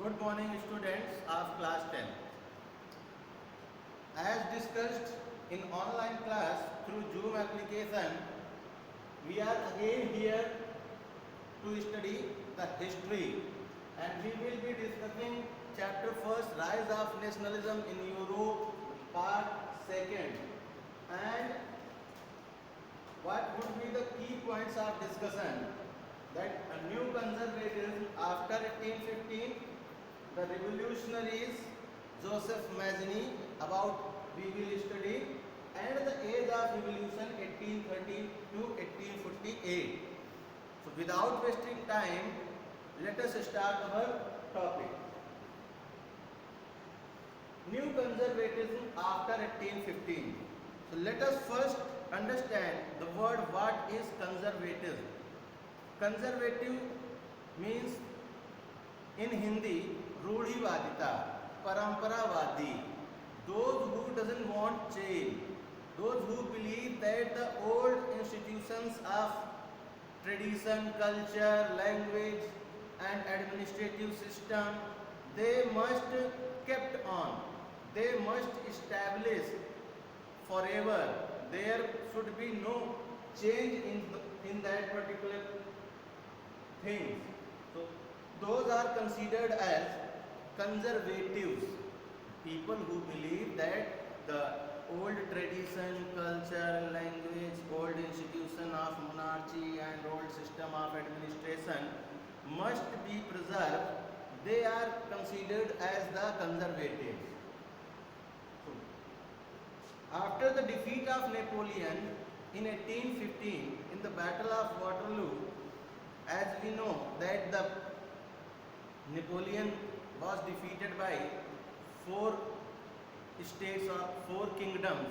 Good morning students of class 10. As discussed in online class through Zoom application, we are again here to study the history and we will be discussing chapter first, Rise of Nationalism in Europe, part second, and what would be the key points of discussion. That a new conservatism after 1815, the revolutionaries Joseph Mazzini, about we will study, and the age of revolution 1813 to 1848. So without wasting time, let us start our topic. New conservatism after 1815. So let us first understand the word what is conservatism. Conservative means in Hindi रूढ़िवादिता, paramparavadi, those who doesn't want change, those who believe that the old institutions of tradition, culture, language and administrative system, they must kept on, they must establish forever. There should be no change in that particular things. So those are considered as conservatives, people who believe that the old tradition, culture, language, old institution of monarchy and old system of administration must be preserved. They are considered as the conservatives. So, after the defeat of Napoleon in 1815 in the Battle of Waterloo, as we know that the Napoleon was defeated by four states or four kingdoms,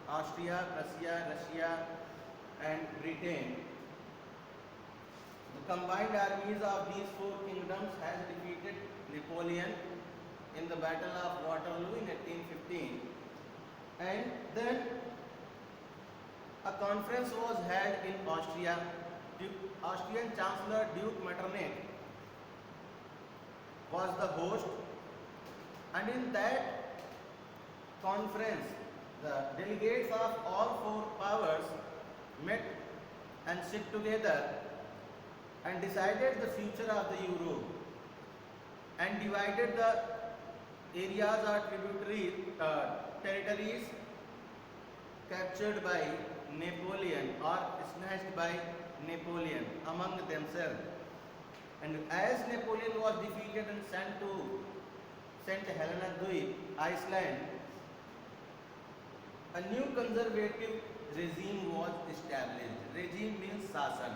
Austria, Prussia, Russia and Britain. The combined armies of these four kingdoms has defeated Napoleon in the Battle of Waterloo in 1815, and then a conference was held in Austria. Austrian Chancellor Duke Metternich was the host, and in that conference the delegates of all four powers met and sit together and decided the future of the Europe and divided the areas or tributary territories captured by Napoleon or snatched by Napoleon among themselves. And as Napoleon was defeated and sent to St. Helena Dweep, Iceland, a new conservative regime was established. Regime means Sasan.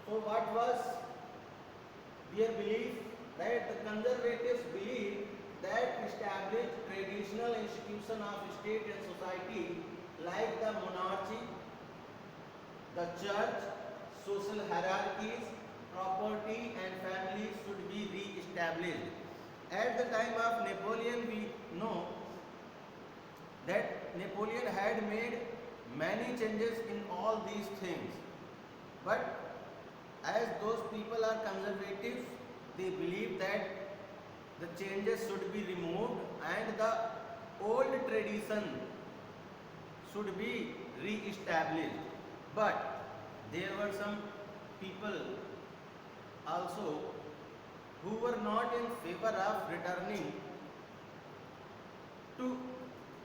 So what was their belief? That the conservatives believed that established traditional institution of state and society like the monarchy, the church, social hierarchies, property and family should be re-established. At the time of Napoleon, we know that Napoleon had made many changes in all these things. But as those people are conservative, they believe that the changes should be removed and the old tradition should be re-established. But there were some people also who were not in favor of returning to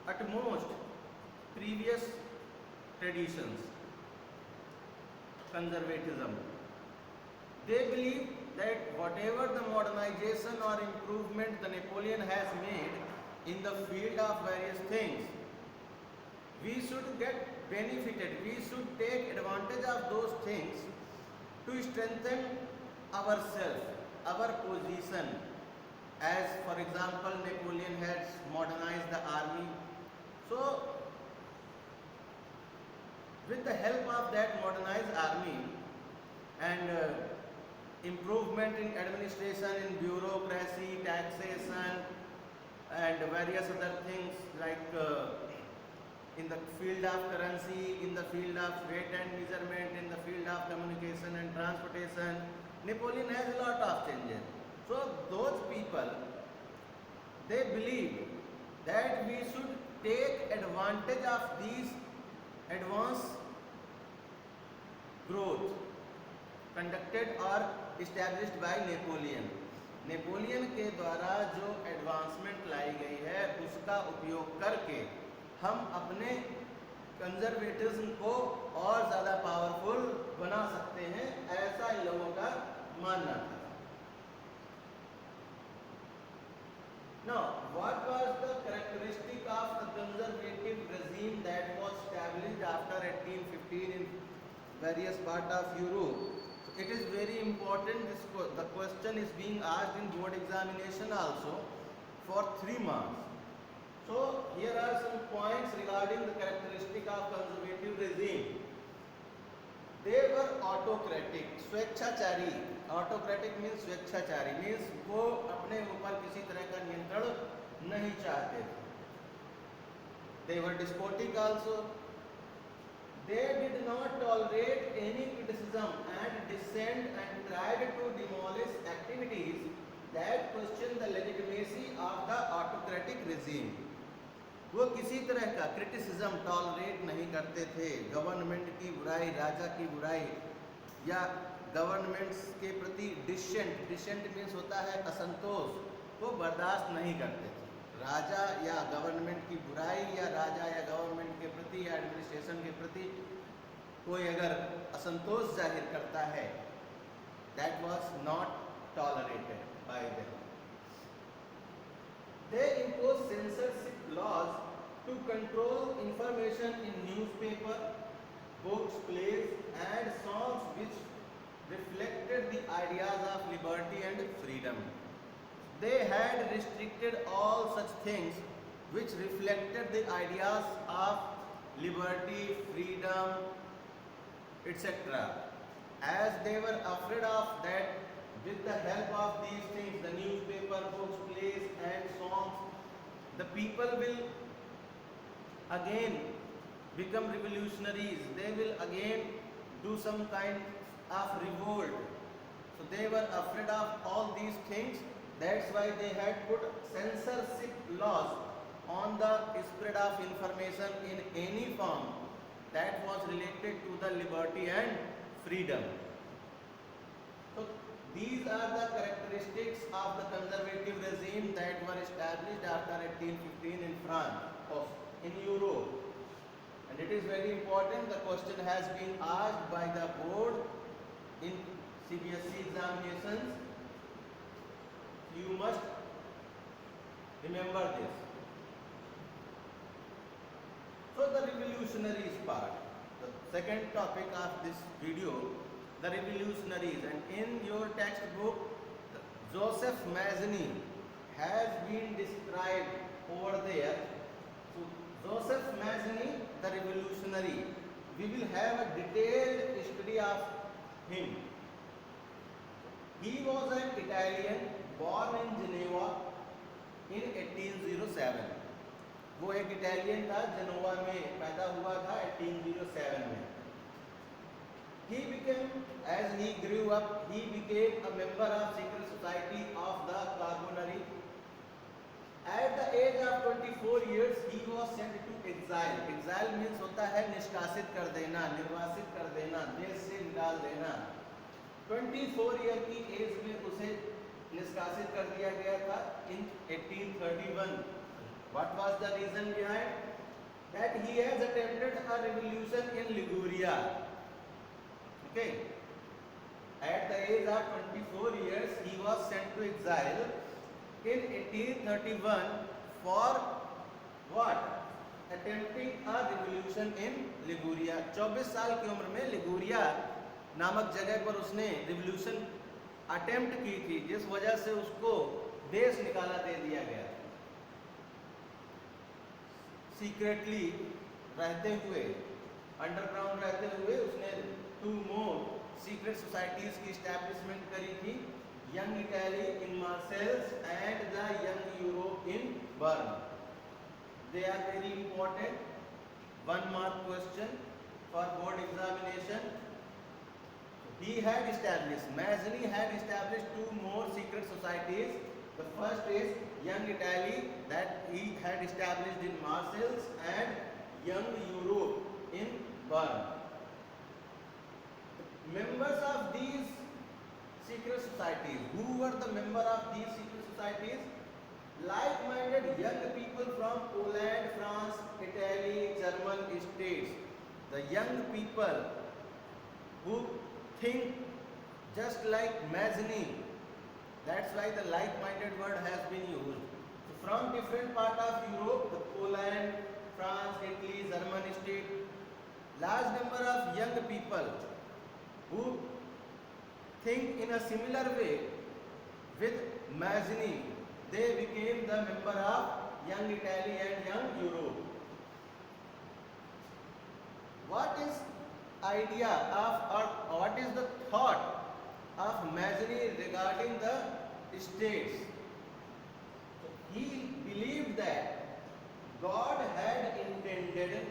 at most previous traditions, conservatism. They believe that whatever the modernization or improvement the Napoleon has made in the field of various things, we should get benefited, we should take advantage of those things to strengthen ourselves, our position. As for example, Napoleon has modernized the army. So with the help of that modernized army and improvement in administration, in bureaucracy, taxation and various other things like in the field of currency, in the field of weight and measurement, in the field of communication and transportation, Napoleon has a lot of changes. So those people, they believe that we should take advantage of these advanced growth conducted or established by Napoleon. Napoleon के द्वारा जो advancement लाई गई है उसका उपयोग करके हम अपने कंजर्वेटिज्म को और ज़्यादा पावरफुल बना सकते हैं, ऐसा इन लोगों का मानना था. Now, what was the characteristic of the conservative regime that was established after 1815 in various parts of Europe? It is very important. The question is being asked in board examination also for 3 marks. So here are some points regarding the characteristic of conservative regime. They were autocratic, स्वेच्छाचारी. Autocratic means स्वेच्छाचारी, means वो अपने ऊपर किसी तरह का नियंत्रण नहीं चाहते थे. They were despotic also. They did not tolerate any criticism and dissent and tried to demolish activities that question the legitimacy of the autocratic regime. वो किसी तरह का क्रिटिसिज्म टॉलरेट नहीं करते थे. गवर्नमेंट की बुराई, राजा की बुराई या गवर्नमेंट्स के प्रति डिसेंट मीन्स होता है असंतोष, वो बर्दाश्त नहीं करते थे. राजा या गवर्नमेंट की बुराई या राजा या गवर्नमेंट के प्रति या एडमिनिस्ट्रेशन के प्रति कोई अगर असंतोष जाहिर करता है, that was not tolerated bye them. They imposed censorship laws to control information in newspaper, books, plays and songs which reflected the ideas of liberty and freedom. They had restricted all such things which reflected the ideas of liberty, freedom, etc. As they were afraid of that with the help of these things, the newspaper, books, plays and songs, the people will again become revolutionaries. They will again do some kind of revolt. So they were afraid of all these things. That's why they had put censorship laws on the spread of information in any form that was related to the liberty and freedom. So these are the characteristics of the conservative regime that were established after 1815 in France, in Europe. And it is very important. The question has been asked by the board in CBSE examinations. You must remember this. So the revolutionaries part, the second topic of this video, the revolutionaries. And in your textbook, Joseph Mazzini has been described over there. So Joseph Mazzini, the revolutionary, we will have a detailed study of him. He was an Italian born in Geneva in 1807. वो एक Italian था, जेनोवा में पैदा हुआ था 1807 में. He became, as he grew up, he became a member of secret society of the Carbonari. At the age of 24 years, he was sent to exile. Exile means होता है निष्कासित कर देना, निर्वासित कर देना, देश से निकाल देना. 24 ईयर की एज में उसे निष्कासित कर दिया गया था in 1831. What was the reason behind? That he has attempted a revolution in Liguria. Okay. At the age of 24 years, he was sent to exile in 1831 for what? Attempting a revolution in Liguria. 24 साल की उम्र में Liguria नामक जगह पर उसने revolution attempt की थी, जिस वजह से उसको देश निकाला दे दिया गया. सीक्रेटली रहते हुए, अंडरग्राउंड रहते हुए उसने 2 more सीक्रेट सोसाइटीज की एस्टैब्लिशमेंट करी थी, young Italy in Marseilles and the young Europe in Bern. They are very important 1 mark question for board examination. he had established, Mazzini had established two more secret societies. The first is Young Italy, that he had established in Marseilles, and Young Europe in Bern. The members of these secret societies, who were the members of these secret societies? Like-minded young people from Poland, France, Italy, German states. The young people who think just like Mazzini. That's why the like-minded word has been used. So from different part of Europe, the Poland, France, Italy, German state, large number of young people who think in a similar way with Mazzini, they became the member of Young Italy and Young Europe. What is idea of, or what is the thought of Mazzini regarding the states? He believed that God had intended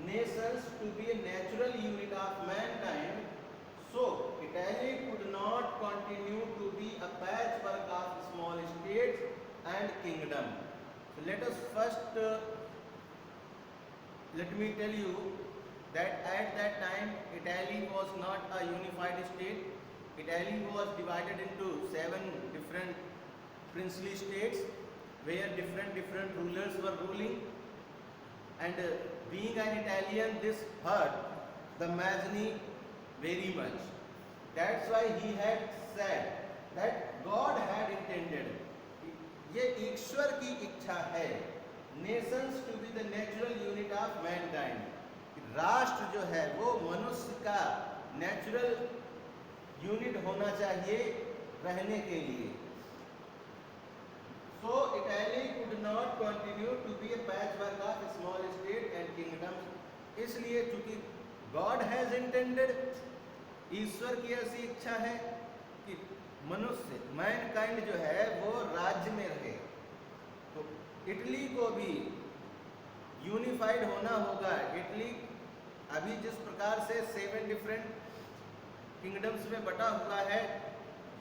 nations to be a natural unit of mankind, so Italy could not continue to be a patchwork of small states and kingdom. So let us first let me tell you that at that time Italy was not a unified state. Italy was divided into 7 different princely states where different rulers were ruling, and being an Italian, this hurt the Mazzini very much. That's why he had said that God had intended, ये ईश्वर की इच्छा है, nations to be the natural unit of mankind. राष्ट्र जो है वो मनुष्य का नेचुरल यूनिट होना चाहिए रहने के लिए. So Italy could not continue to be a patchwork of small state and kingdoms. इसलिए चूंकि God has intended, ईश्वर की ऐसी इच्छा है कि मनुष्य मैनकाइंड जो है वो राज्य में रहे, तो इटली को भी यूनिफाइड होना होगा. इटली अभी जिस प्रकार से 7 डिफरेंट किंगडम्स में बटा हुआ है,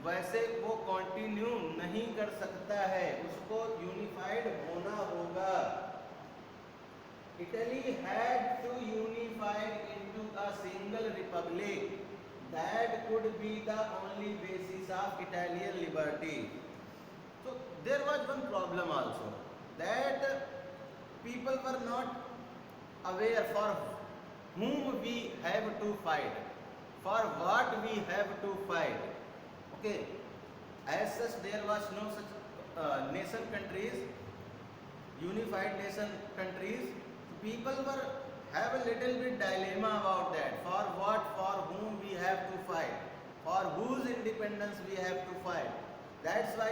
वैसे वो कंटिन्यू नहीं कर सकता है, उसको यूनिफाइड होना होगा. Italy had to unify into a single republic. That could be the only basis of Italian liberty. So there was one problem also, that people were not aware for whom we have to fight, for what we have to fight. Okay, as such there was no such nation countries, unified nation countries. People were have a little bit dilemma about that, for what, for whom we have to fight, for whose independence we have to fight. That's why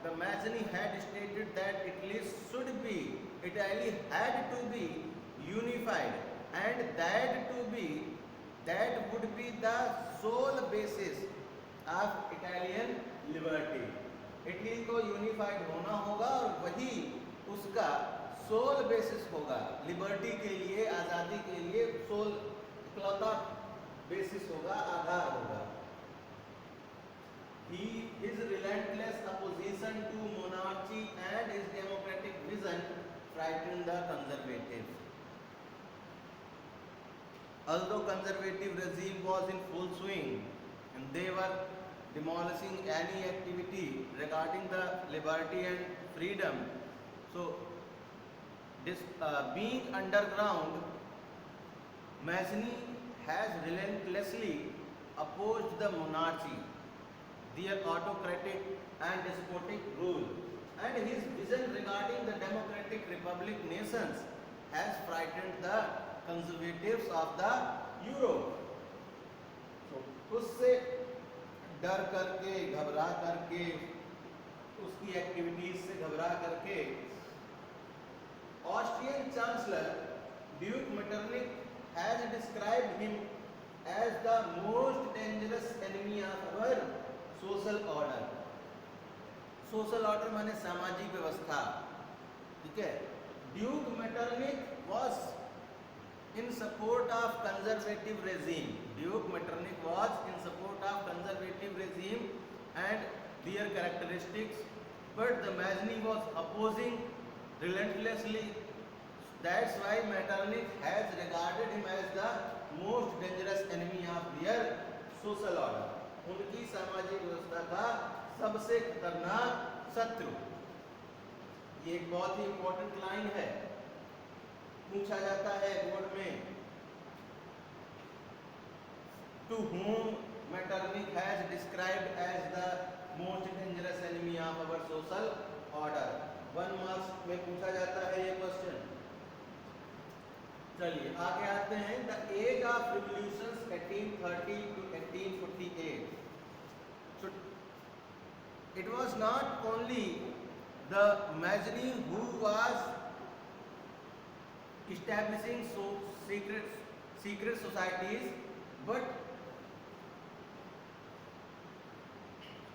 the Mazzini had stated that Italy had to be unified, and that would be the sole basis of Italian liberty. Italy को unified होना होगा और वही उसका soul basis होगा liberty के लिए, आज़ादी के लिए. सोल इकलौता बेसिस होगा, आधार होगा. His relentless opposition to monarchy and his democratic vision frightened the conservatives. Although conservative regime was in full swing and they were demolishing any activity regarding the liberty and freedom, so this being underground, Mazzini has relentlessly opposed the monarchy, their autocratic and despotic rule, and his vision regarding the democratic republic nations has frightened the conservatives of the Europe. So उससे डर करके, घबरा करके, उसकी activities से घबरा करके Austrian Chancellor Duke Metternich has described him as the most dangerous enemy of our social order. Social order माने सामाजिक व्यवस्था, ठीक है. Duke Metternich was in support of conservative regime. Duke Metternich was in support of conservative regime and their characteristics, but the Mazzini was opposing relentlessly. That's why Metternich has regarded him as the most dangerous enemy of their social order. उनकी सामाजिक व्यवस्था का सबसे खतरनाक शत्रु। ये एक बहुत ही इंपॉर्टेंट लाइन है, पूछा जाता है बोर्ड में, to whom Metternich has described as the most dangerous enemy of our social order. 1 marks में पूछा जाता है ये क्वेश्चन। चलिए आगे आते हैं। The age of revolutions 1830 to 1848. So it was not only the Mazzini who was establishing secret societies, but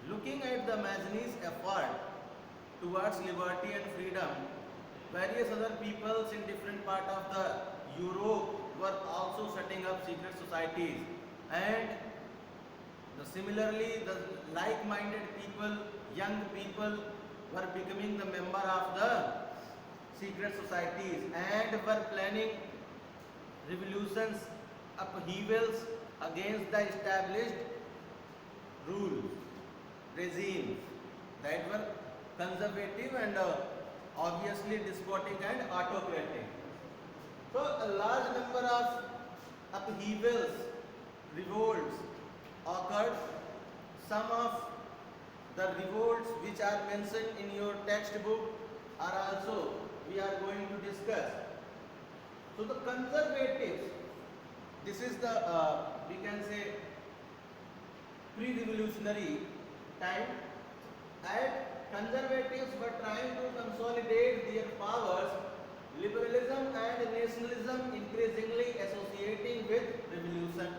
looking at the Mazzini's effort towards liberty and freedom, various other peoples in different part of the Europe were also setting up secret societies, and similarly the like-minded people, young people were becoming the member of the secret societies and were planning revolutions, upheavals against the established rules, regimes that were conservative and obviously despotic and autocratic. So a large number of upheavals, revolts occurred. Some of the revolts which are mentioned in your textbook are also we are going to discuss. So the conservatives, this is the we can say pre-revolutionary time, and conservatives were trying to consolidate their powers, liberalism and nationalism increasingly associating with revolution.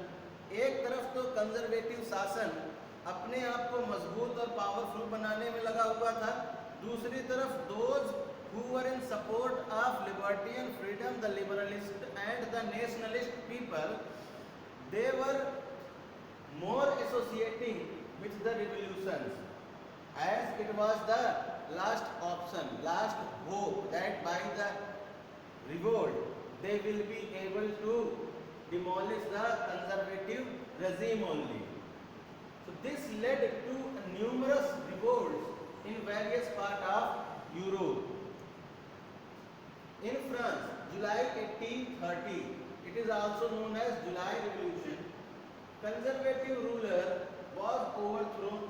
एक तरफ तो conservative शासन अपने आप को मजबूत और powerful बनाने में लगा हुआ था, दूसरी तरफ those who were in support of liberty and freedom, the liberalist and the nationalist people, they were more associating with the revolutions, as it was the last option, last hope that by the revolt they will be able to demolish the conservative regime only. So this led to numerous revolts in various parts of Europe. In France, July 1830, it is also known as July Revolution, conservative ruler was overthrown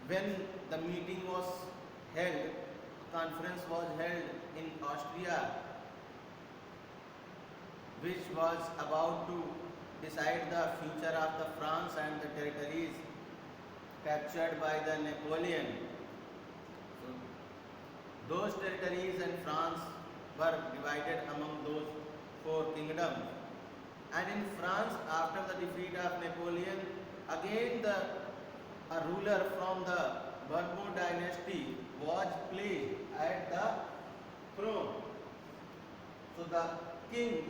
when the meeting was held, conference was held in Austria, which was about to decide the future of the France and the territories captured by the Napoleon. So, those territories and France were divided among those 4 kingdoms. And in France, after the defeat of Napoleon, again a ruler from the Bourbon dynasty was placed at the throne. So the king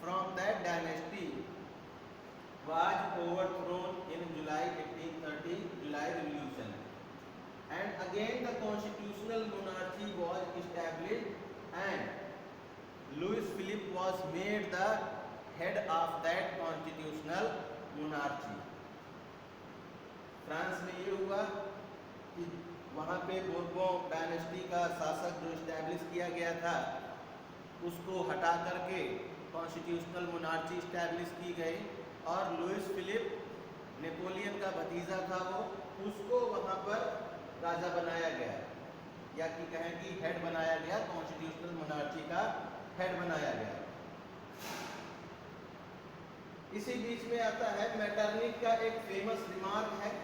from that dynasty was overthrown in July 1830, July Revolution. And again the constitutional monarchy was established and Louis Philippe was made the head of that constitutional monarchy. France में ये हुआ कि वहाँ पे Bourbon dynasty का शासक जो establish किया गया था उसको हटा करके कॉन्स्टिट्यूशनल मोनार्ची इस्टेब्लिश की गई और लुइस फिलिप नेपोलियन का भतीजा था वो, उसको वहाँ पर राजा बनाया गया, या कि कहें कि हेड बनाया गया, कॉन्स्टिट्यूशनल मोनार्ची का हेड बनाया गया। इसी बीच में आता है मेटरनिक का एक फेमस रिमार्क है,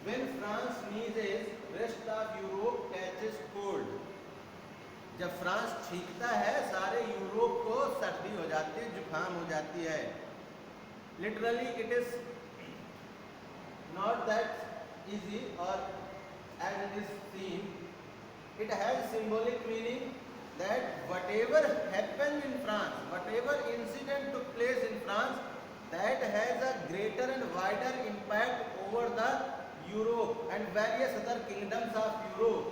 when France नीजेस rest of Europe catches cold. जब फ्रांस छींकता है सारे यूरोप को सर्दी हो जाती है, जुकाम हो जाती है। Literally it is not that easy और as it is seen, it has symbolic meaning that whatever happened in France, whatever incident took place in France, that has a greater and wider impact over the Europe and various other kingdoms of Europe.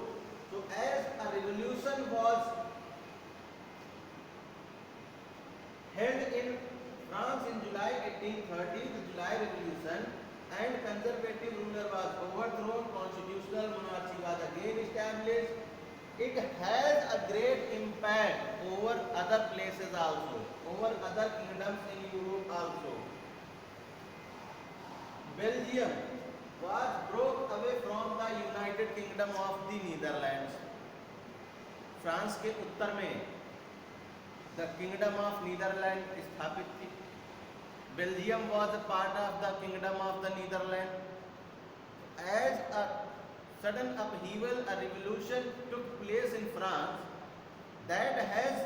So as a revolution was held in France in July 1830, the July Revolution, and conservative ruler was overthrown, constitutional monarchy was again established. It has a great impact over other places also, over other kingdoms in Europe also. Belgium was broke away from the United Kingdom of the Netherlands. France के उत्तर में the Kingdom of Netherlands स्थापित थी. Belgium was a part of the Kingdom of the Netherlands. As a sudden upheaval, a revolution took place in France that has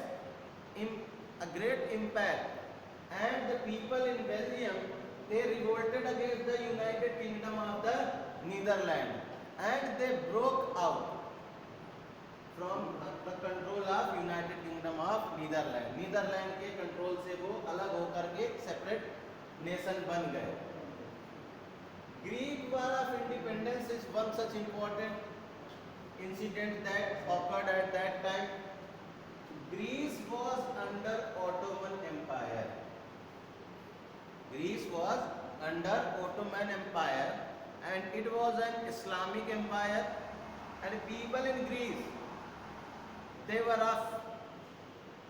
a great impact, and the people in Belgium, they revolted against the United Kingdom of the Netherlands, and they broke out from the control of United Kingdom of Netherlands. Netherland के control से वो अलग होकर के separate nation बन गए. Greek War of Independence is one such important incident that occurred at that time. Greece was under Ottoman Empire. Greece was under Ottoman Empire, and it was an Islamic empire, and people in Greece, they were of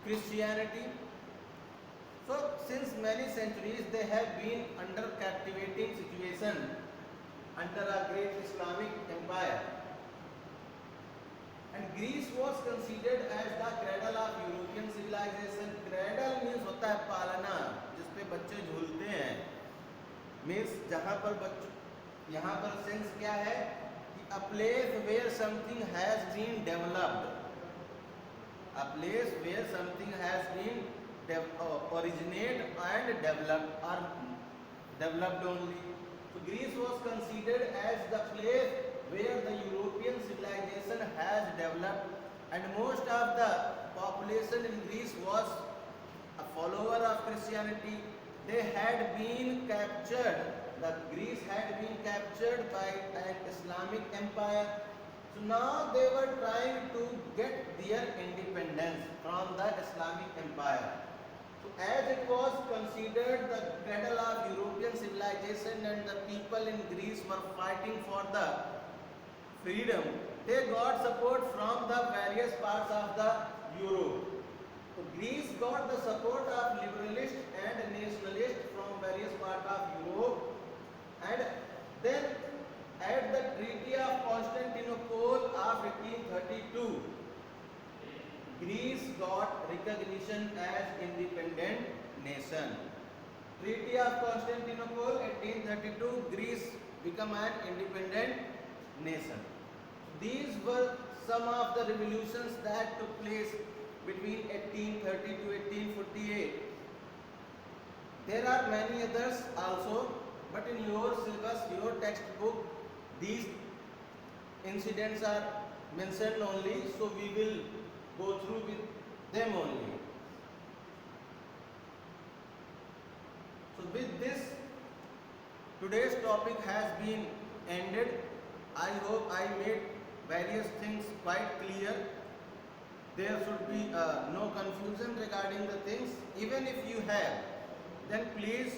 Christianity. So since many centuries they have been under captivating situation under a great Islamic empire, and Greece was considered as the cradle of European civilization. Cradle means होता है पालना, जिस पे बच्चे झूलते हैं. means जहाँ पर बच्चों, यहाँ पर सेंस क्या है कि a place where something has been developed, a place where something has been originate and developed or developed only. So Greece was considered as the place where the European civilization has developed, and most of the population in Greece was a follower of Christianity. They had been captured, the Greece had been captured by an Islamic empire. So now they were trying to get their independence from the Islamic empire. So as it was considered the cradle of European civilization and the people in Greece were fighting for the freedom, they got support from the various parts of the Europe. So Greece got the support of liberalists and nationalists from various parts of Europe, and then at the Treaty of Constantinople of 1832, Greece got recognition as independent nation. Treaty of Constantinople 1832, Greece became an independent nation. These were some of the revolutions that took place between 1830 to 1848. There are many others also, but in your syllabus, your textbook, these incidents are mentioned only, so we will go through with them only. So with this, today's topic has been ended. I hope I made various things quite clear. There should be no confusion regarding the things. Even if you have, then please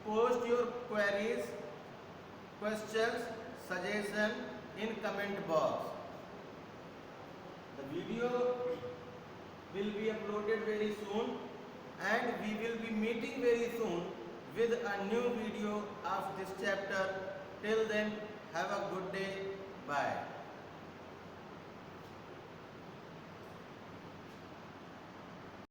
post your queries, questions, suggestion in comment box. The video will be uploaded very soon, and we will be meeting very soon with a new video of this chapter. Till then, have a good day. Bye.